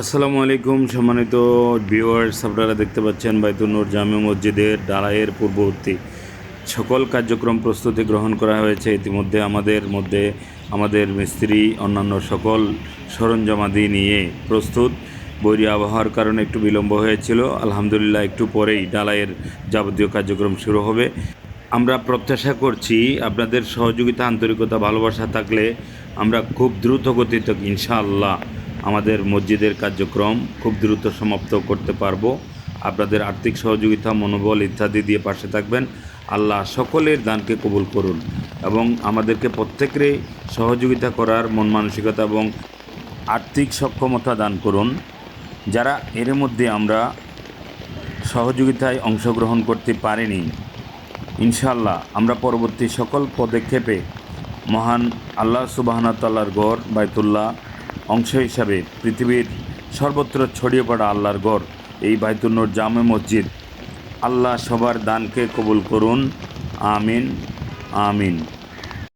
আসসালামু আলাইকুম সম্মানিত ভিউয়ার্স, আপনারা দেখতে পাচ্ছেন বাইতুন নূর জামে মসজিদের ঢালাইয়ের পূর্ববর্তী সকল কার্যক্রম প্রস্তুতি গ্রহণ করা হয়েছে। ইতিমধ্যে আমাদের মিস্ত্রি অন্যান্য সকল সরঞ্জামাদি নিয়ে প্রস্তুত। বৈরী আবহাওয়ার কারণে একটু বিলম্ব হয়েছিল। আলহামদুলিল্লাহ একটু পরেই ঢালাইয়ের যাবতীয় কার্যক্রম শুরু হবে। আমরা প্রত্যাশা করছি আপনাদের সহযোগিতা, আন্তরিকতা, ভালোবাসা থাকলে আমরা খুব দ্রুত গতিতে ইনশাআল্লাহ আমাদের মসজিদের কার্যক্রম খুব দ্রুত সমাপ্ত করতে পারবো। আপনাদের আর্থিক সহযোগিতা, মনোবল ইত্যাদি দিয়ে পাশে থাকবেন। আল্লাহ সকলের দানকে কবুল করুন এবং আমাদেরকে প্রত্যেকেরই সহযোগিতা করার মন মানসিকতা এবং আর্থিক সক্ষমতা দান করুন। যারা এর মধ্যে আমরা সহযোগিতায় অংশগ্রহণ করতে পারিনি, ইনশাআল্লাহ আমরা পরবর্তী সকল পদক্ষেপে মহান আল্লাহ সুবহানাহু ওয়া তাআলার ঘর বাইতুল্লাহ অংশ হিসাবে পৃথিবীর সর্বত্র ছড়িয়ে পড়া আল্লাহর ঘর এই বাইতুন নূর জামে মসজিদ, আল্লাহ সবার দানকে কবুল করুন। আমিন আমিন।